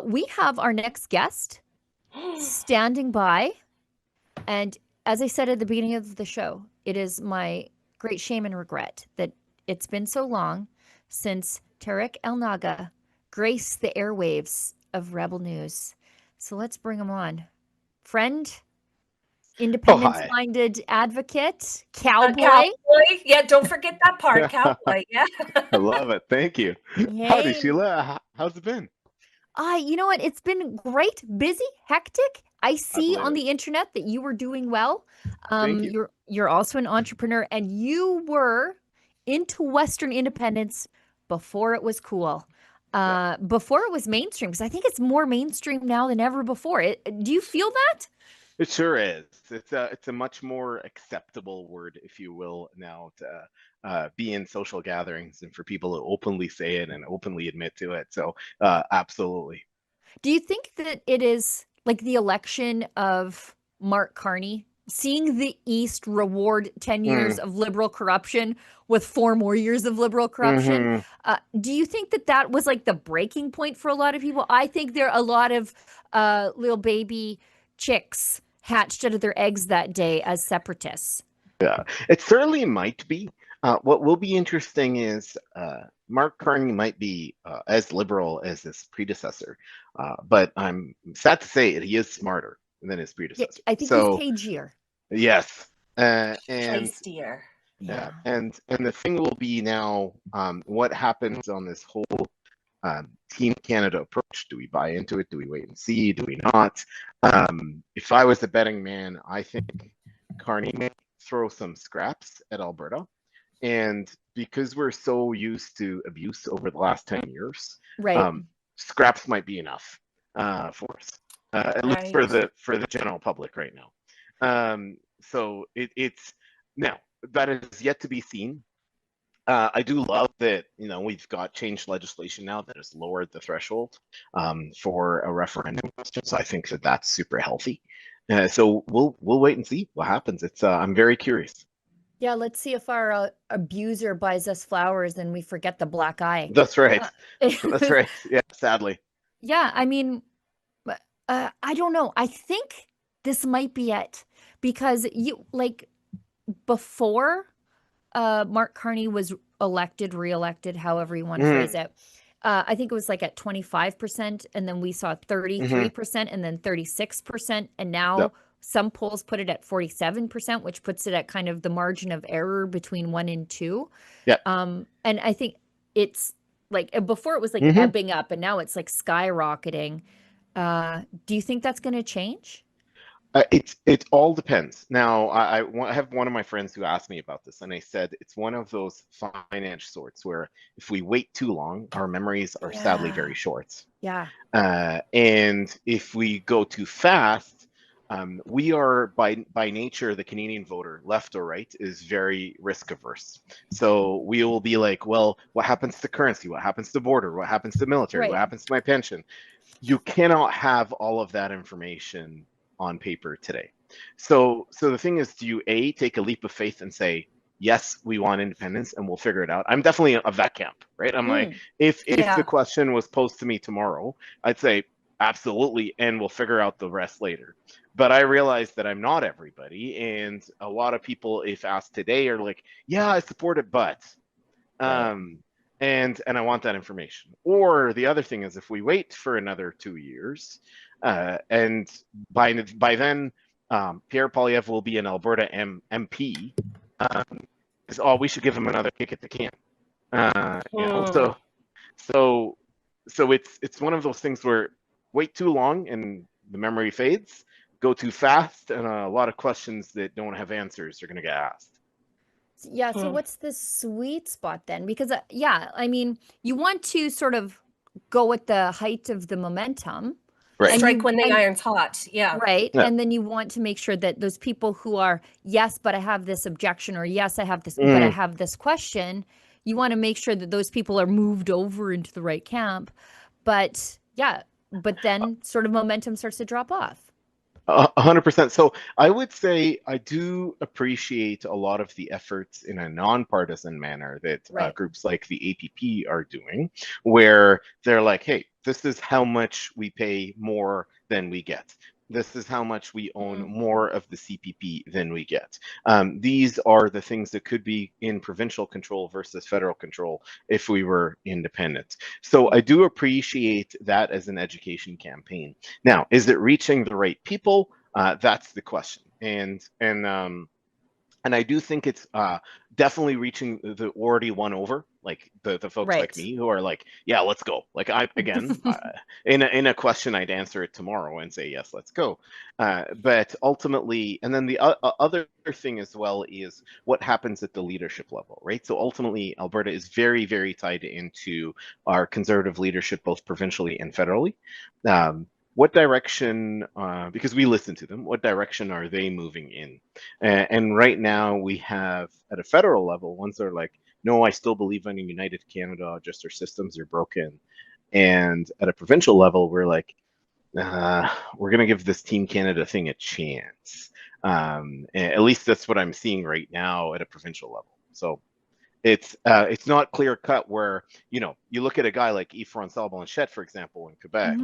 We have our next guest standing by. And as I said at the beginning of the show, it is my great shame and regret that it's been so long since Tariq Elnaga graced the airwaves of Rebel News. So let's bring him on. Friend, Oh, hi. independence-minded advocate, cowboy. Cowboy. Yeah, don't forget that part, I cowboy. Yeah. love it. Thank you. Howdy, Hey, Sheila. How's it been? you know what? It's been great, busy, hectic. I I see believe on it. the internet that you were doing well. Thank you. You're also an entrepreneur, and you were into Western independence before it was cool, Yeah, before it was mainstream. Because I think it's more mainstream now than ever before. Do you feel that? it sure is. It's a much more acceptable word, if you will, now to be in social gatherings and for people to openly say it and openly admit to it. So, absolutely. Do you think that it is like the election of Mark Carney, seeing the East reward 10 years Mm, of liberal corruption with 4 more years of liberal corruption? hmm Do you think that that was like the breaking point for a lot of people? I think there are a lot of little baby chicks hatched out of their eggs that day as separatists. Yeah, it certainly might be. What will be interesting is Mark Carney might be as liberal as his predecessor, but I'm sad to say it, he is smarter than his Yeah, predecessor. I think he's So cagier. yes, and Feistier. yeah, Yeah. and the thing will be now, what happens on this whole Team Canada approach? Do we buy into it? Do we wait and see? Do we not? If I was a betting man, I think Carney may throw some scraps at Alberta. And because we're so used to abuse over the last 10 years, Right. um, scraps might be enough for us, at least Right. for the general public right now. So it's now that is yet to be seen. I do love that, we've got changed legislation now that has lowered the threshold for a referendum question. So I think that that's super healthy. So we'll wait and see what happens. It's I'm very curious. Yeah, let's see if our abuser buys us flowers and we forget the black eye. That's right. Uh, That's right. Yeah, sadly. yeah, I mean, I don't know. I think this might be it because you like before Mark Carney was elected, reelected, however you want to phrase Mm, it. I think it was like at 25%, and then we saw hmm 33%, and then 36%, and now Yep. some polls put it at 47%, which puts it at kind of the margin of error between one and two. Yep. And I think it's like before it was like hmm ebbing up, and now it's like skyrocketing. Do you think that's going to change? it all depends. Now, I have one of my friends who asked me about this, and I said it's one of those fine edge sorts where if we wait too long, our memories are sadly very Yeah. short. Yeah. And if we go too fast, we are by nature, the Canadian voter, left or right, is very risk averse. So we will be like, well, what happens to currency? What happens to border? What happens to military? What Right. happens to my pension? You cannot have all of that information on paper today. So the thing is, do you take a leap of faith and say, yes, we want independence and we'll figure it out? I'm definitely of that camp, right? I'm like, Mm, if the Yeah. question was posed to me tomorrow, I'd say absolutely, and we'll figure out the rest later. But I realize that I'm not everybody, and a lot of people, if asked today, are like, yeah, I support it, but right. um, and I want that information. Or the other thing is, if we wait for another 2 years, and by then, Pierre Poilievre will be an Alberta MP. Is oh, we should give him another kick at the can. You know, Hmm. so it's one of those things where wait too long and the memory fades. Go too fast, and a lot of questions that don't have answers are going to get asked. Yeah, so Hmm. what's the sweet spot then? Because yeah, I mean, you want to sort of go at the height of the momentum Right. and Strike you when the and iron's hot. Yeah. right, Yeah. and then you want to make sure that those people who are yes, but I have this objection or yes, I have this but I Mm, have this question, you want to make sure that those people are moved over into the right camp. But yeah, but then sort of momentum starts to drop off. 100%. So I would say I do appreciate a lot of the efforts in a nonpartisan manner that Right. groups like the APP are doing, where they're like, hey, this is how much we pay more than we get. This is how much we own more of the CPP than we get. These are the things that could be in provincial control versus federal control if we were independent. So I do appreciate that as an education campaign. Now, is it reaching the right people? That's the question. And I do think it's definitely reaching the already won over, like the folks like Right. me who are like, yeah, let's go. Like in a question, I'd answer it tomorrow and say, yes, let's go. But ultimately, and then the other thing as well is what happens at the leadership level, right? So ultimately, Alberta is very, very tied into our conservative leadership, both provincially and federally. What direction, because we listen to them, what direction are they moving in? And right now we have at a federal level, ones that are like, no, I still believe in a united Canada, just our systems are broken. And at a provincial level, we're like, we're going to give this Team Canada thing a chance. At least that's what I'm seeing right now at a provincial level. So it's not clear cut where, you look at a guy like Yves-François Blanchet, for example, in Quebec.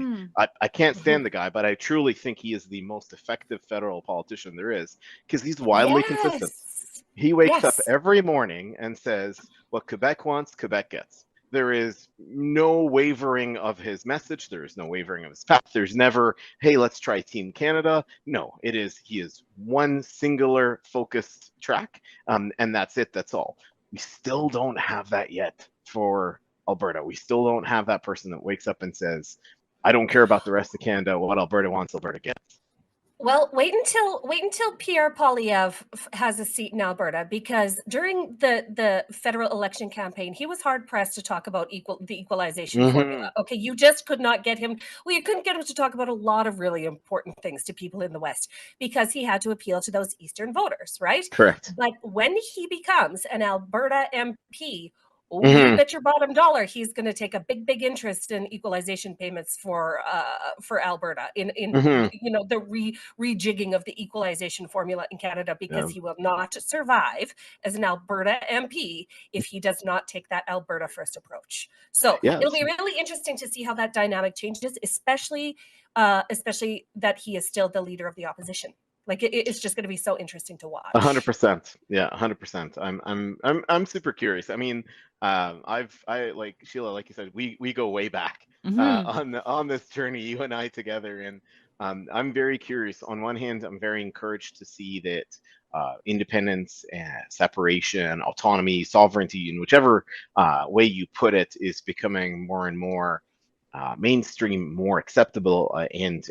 I can't stand the guy, but I truly think he is the most effective federal politician there is because he's wildly consistent. Yes. He wakes up Yes. every morning and says, what Quebec wants, Quebec gets. There is no wavering of his message. There is no wavering of his path. There's never, hey, let's try Team Canada. No, he is one singular focused track, and that's it. That's all. We still don't have that yet for Alberta. We still don't have that person that wakes up and says, I don't care about the rest of Canada. What Alberta wants, Alberta gets. Well, wait until Pierre Poilievre has a seat in Alberta, because during the federal election campaign, he was hard pressed to talk about the equalization formula. Okay, you just could not get him. Well, you couldn't get him to talk about a lot of really important things to people in the West because he had to appeal to those Eastern voters, right? Correct. But when he becomes an Alberta MP, you bet your bottom dollar he's going to take a big interest in equalization payments for Alberta in the rejigging of the equalization formula in Canada, because he will not survive as an Alberta MP if he does not take that Alberta first approach. So it'll be really interesting to see how that dynamic changes, especially that he is still the leader of the opposition. Like it's just going to be so interesting to watch. 100%. Yeah, 100%. I'm super curious. I mean, I like Sheila, like you said, we go way back on this journey, you and I together, and I'm very curious. On one hand, I'm very encouraged to see that independence and separation, autonomy, sovereignty, in whichever way you put it, is becoming more and more mainstream, more acceptable, and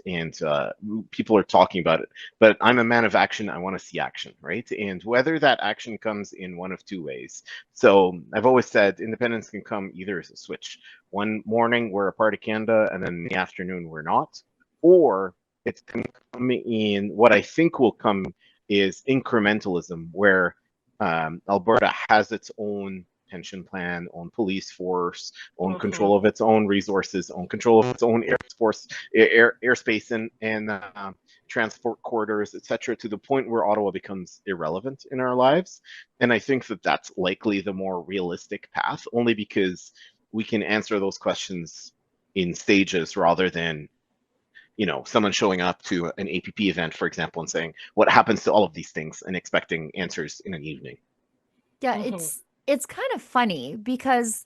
people are talking about it. But I'm a man of action. I want to see action, right? And whether that action comes in one of two ways. So I've always said independence can come either as a switch. One morning we're a part of Canada, and then in the afternoon we're not. Or it can come in what I think will come is incrementalism, where Alberta has its own pension plan, own police force, own control of its own resources, own control of its own airspace and transport corridors, etc., to the point where Ottawa becomes irrelevant in our lives. And I think that that's likely the more realistic path, only because we can answer those questions in stages rather than someone showing up to an APP event, for example, and saying, what happens to all of these things, and expecting answers in an evening. Yeah, it's kind of funny because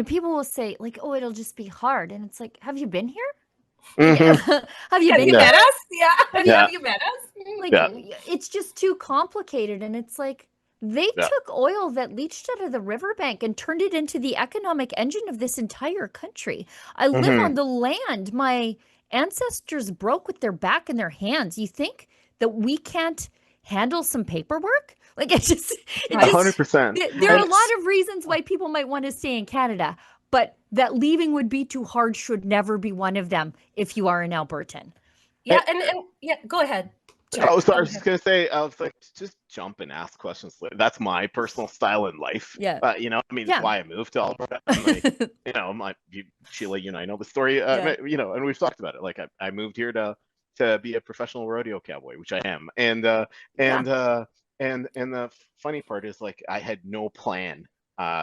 people will say like, "Oh, it'll just be hard," and it's like, "Have you been here? Have you been met here? us? Yeah, have you met us? Like, it's just too complicated." And it's like they took oil that leached out of the riverbank and turned it into the economic engine of this entire country. I live on the land my ancestors broke with their back and their hands. You think that we can't handle some paperwork? Like, it just 100%. There are a lot of reasons why people might want to stay in Canada, but that leaving would be too hard should never be one of them if you are an Albertan. Yeah, and go ahead. Oh, sorry. I was just gonna say, I was like, just jump and ask questions. That's my personal style in life. Yeah. It's why I moved to Alberta. Sheila, you and I know the story. And we've talked about it. Like, I moved here to to be a professional rodeo cowboy, which I am. And the funny part is, like, I had no plan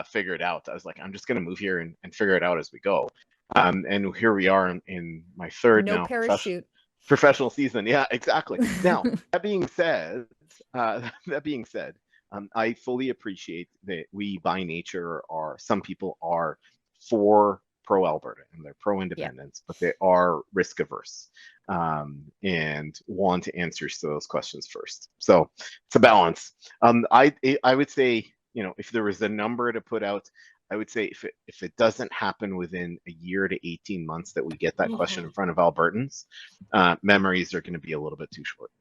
figured out. I was like, I'm just gonna move here and figure it out as we go. And here we are in my third No now parachute. professional season. Yeah, exactly. Now, that being said, I fully appreciate that we by nature some people are for pro Alberta and they're pro independence, but they are risk averse and want answers to those questions first. So it's a balance. I would say, if there was a number to put out, I would say if it doesn't happen within a year to 18 months that we get that question in front of Albertans, memories are going to be a little bit too short.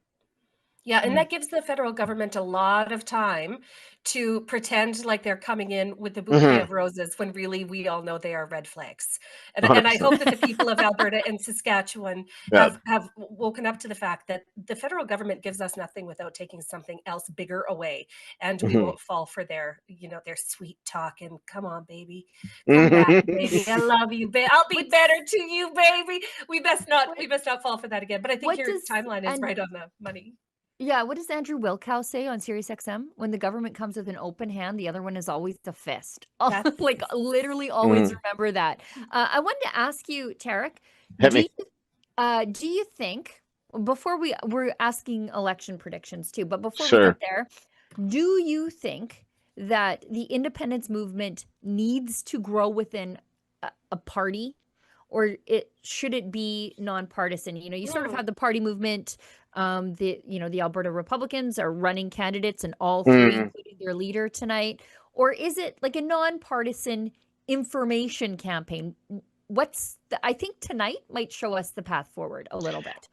Yeah, and that gives the federal government a lot of time to pretend like they're coming in with a bouquet of roses when really we all know they are red flags. And I hope that the people of Alberta and Saskatchewan have woken up to the fact that the federal government gives us nothing without taking something else bigger away. And we won't fall for their sweet talk and come on, baby. Come back, baby. I love you, baby. I'll be better to you, baby. We must not fall for that again. But I think your timeline is right on the money. Yeah, what does Andrew Wilkow say on Sirius XM? When the government comes with an open hand, the other one is always the fist. Like, literally always remember that. I wanted to ask you, Tariq, do you think, before we're asking election predictions too, but before we get there, do you think that the independence movement needs to grow within a party? Or should it be nonpartisan? You sort of have the party movement. The Alberta Republicans are running candidates in all three, including their leader tonight. Or is it like a nonpartisan information campaign? I think tonight might show us the path forward a little bit.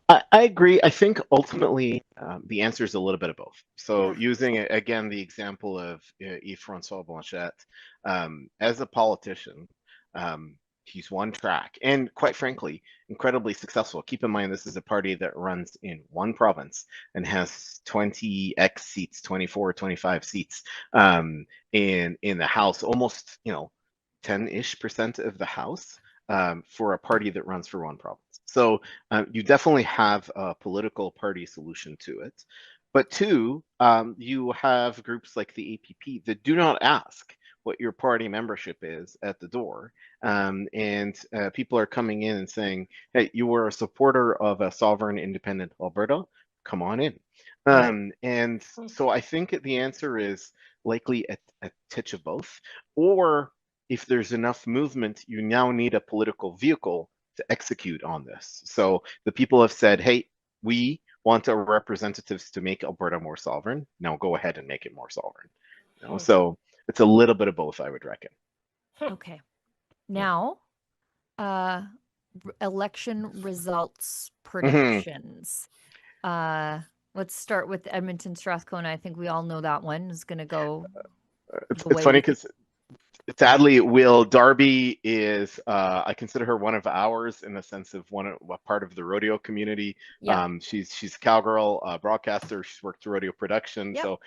I agree. I think ultimately the answer is a little bit of both. So using, again, the example of Yves-François Blanchet, as a politician, he's one track and, quite frankly, incredibly successful. Keep in mind, this is a party that runs in one province and has 20x seats, 24, 25 seats in the House, almost 10-ish% of the House for a party that runs for one province. So you definitely have a political party solution to it. But two, you have groups like the APP that do not ask what your party membership is at the door. And people are coming in and saying, hey, you were a supporter of a sovereign independent Alberta, come on in. And so I think the answer is likely a titch of both. Or if there's enough movement, you now need a political vehicle to execute on this. So the people have said, hey, we want our representatives to make Alberta more sovereign. Now go ahead and make it more sovereign. So it's a little bit of both, I would reckon. Okay. Now, election results predictions. Let's start with Edmonton Strathcona. I think we all know that one is going to go. It's funny because sadly, Darby is, I consider her one of ours in the sense of a part of the rodeo community. She's a cowgirl, broadcaster. She's worked rodeo production. So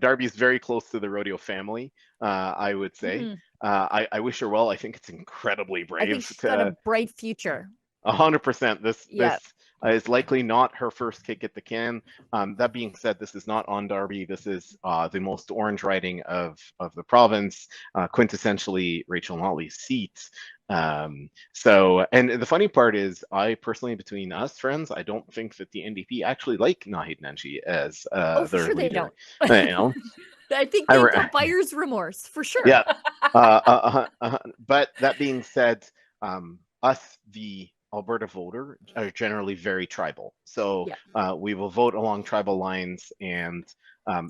Darby's very close to the rodeo family, I would say. I wish her well. I think it's incredibly brave. I think she's got a bright future. 100%. This is likely not her first kick at the can. That being said, this is not on Darby. This is the most orange riding of the province, quintessentially Rachel Notley's seat. So, and the funny part is, I personally, between us friends, I don't think that the NDP actually like Naheed Nenshi as their leader. They don't. I think they've got buyer's remorse for sure. Yeah. But that being said, us, the Alberta voter, are generally very tribal. So we will vote along tribal lines, and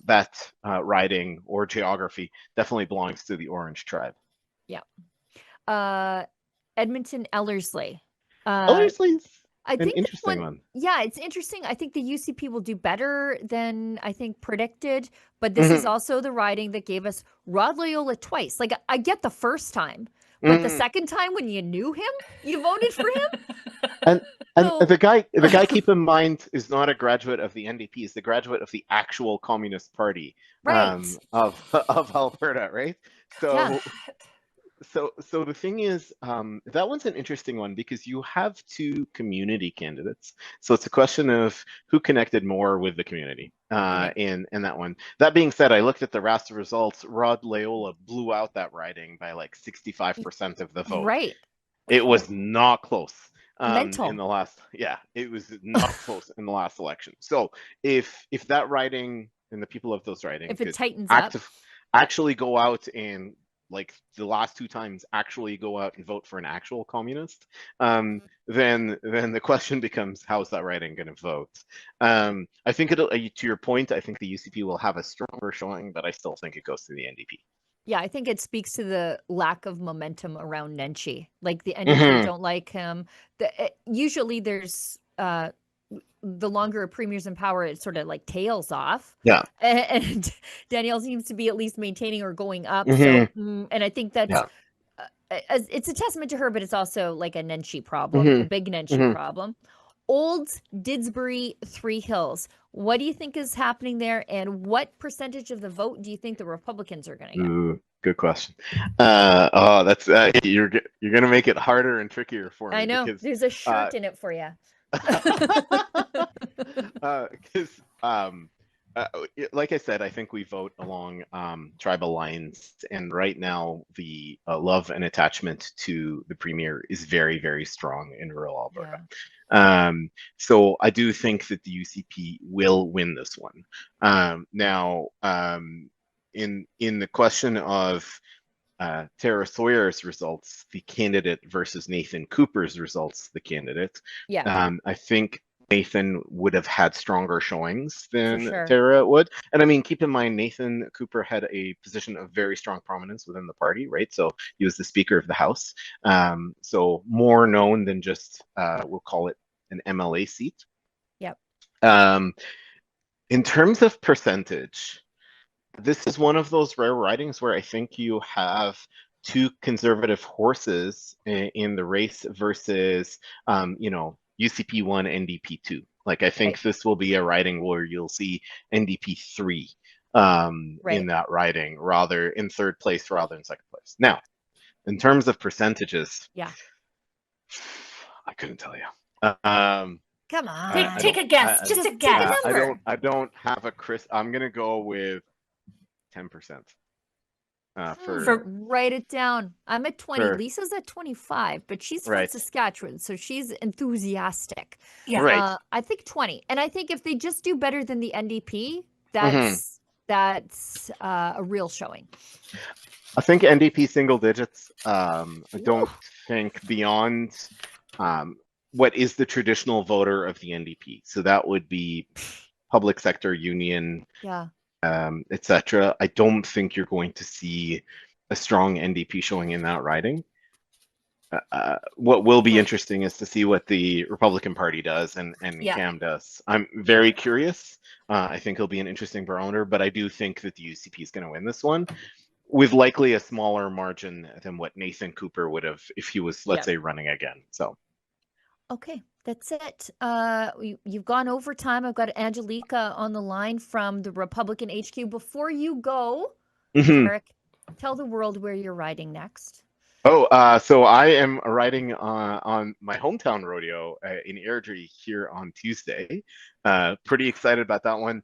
that riding or geography definitely belongs to the Orange tribe. Yeah. Edmonton Ellerslie. Ellerslie's I think an interesting one. Yeah, it's interesting. I think the UCP will do better than I think predicted, but this is also the riding that gave us Rod Loyola twice. Like, I get the first time, but the second time when you knew him, you voted for him. And the guy, keep in mind, is not a graduate of the NDP. He's the graduate of the actual Communist Party of Alberta, right? So So the thing is, that one's an interesting one because you have two community candidates. So it's a question of who connected more with the community Right. in that one. That being said, I looked at the RASTA results. Rod Leola blew out that riding by like 65% of the vote. Right. It was not close. Mental. In the last, yeah, it was not close in the last election. So if that riding and the people of those riding If it could tightens up. actually go out and like the last two times actually go out and vote for an actual communist, then the question becomes how's that riding going to vote? I think it'll, to your point, I think the UCP will have a stronger showing, but I still think it goes to the NDP. Yeah, I think it speaks to the lack of momentum around Nenshi. Like the NDP Mhm. don't like him. Usually there's the longer a premier's in power, it sort of like tails off. Yeah. And Danielle seems to be at least maintaining or going up. Mhm. So, and I think that's Yeah. it's a testament to her, but it's also like a Nenshi problem, a Mhm. big Nenshi Mhm. problem. Old Didsbury, Three Hills. What do you think is happening there, and what percentage of the vote do you think the Republicans are going to get? Ooh, good question. Oh, that's you're gonna make it harder and trickier for me I know because there's a shirt in it for you. because like I said, I think we vote along tribal lines, and right now the love and attachment to the premier is very, very strong in rural Alberta. So I do think that the UCP will win this one. Now, in the question of Tara Sawyer's results, the candidate, versus Nathan Cooper's results, the candidate. Yeah. I think Nathan would have had stronger showings than sure. Tara would. And I mean, keep in mind, Nathan Cooper had a position of very strong prominence within the party, right? So he was the Speaker of the House. So more known than just, we'll call it an MLA seat. Yep. In terms of percentage, this is one of those rare ridings where I think you have two conservative horses in the race versus, UCP 1, NDP 2. Like, I think this will be a riding where you'll see NDP 3 in that riding, rather in third place rather than second place. Now, in terms of percentages, yeah, I couldn't tell you. Come on, take a guess. Just a guess. Take a number. I don't have a Chris. I'm gonna go with 10%. Write it down. I'm at 20. For, Lisa's at 25, but she's from right. Saskatchewan, so she's enthusiastic. Yeah. Right. I think 20. And I think if they just do better than the NDP, Mm-hmm. that's a real showing. I think NDP single digits. I don't think beyond what is the traditional voter of the NDP. So that would be public sector, union, Yeah. etc. I don't think you're going to see a strong NDP showing in that riding. What will be interesting is to see what the Republican Party does and Cam does. I'm very curious. I think it'll be an interesting barometer, but I do think that the UCP is going to win this one with likely a smaller margin than what Nathan Cooper would have if he was, let's say, running again. So. Okay, that's it. You've gone over time. I've got Angelica on the line from the Republican HQ. Before you go, Tariq, tell the world where you're riding next. Oh, so I am riding on my hometown rodeo in Airdrie here on Tuesday. Pretty excited about that one.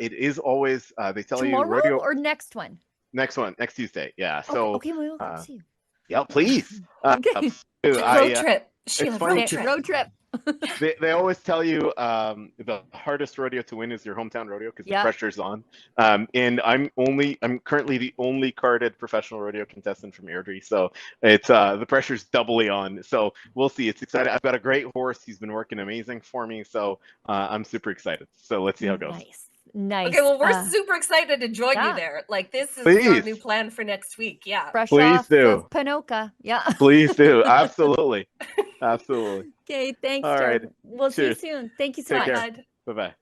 It is always, they tell Tomorrow you rodeo or next one? Next Tuesday. Yeah. Okay, So okay, we'll come see you. Yeah, please. Okay. Road trip. Sheila, road trip. They always tell you the hardest rodeo to win is your hometown rodeo because the pressure's on. And I'm currently the only carded professional rodeo contestant from Airdrie, so it's the pressure's doubly on. So we'll see. It's exciting. I've got a great horse. He's been working amazing for me, so I'm super excited. So let's see how it goes. Nice. Okay, well, we're super excited to join you there. Like, this is our new plan for next week. Yeah. Fresh off of Panoka. Yeah. Please do. Absolutely. Absolutely. Okay, thanks, All right. We'll see you soon. Thank you so much. Bye-bye.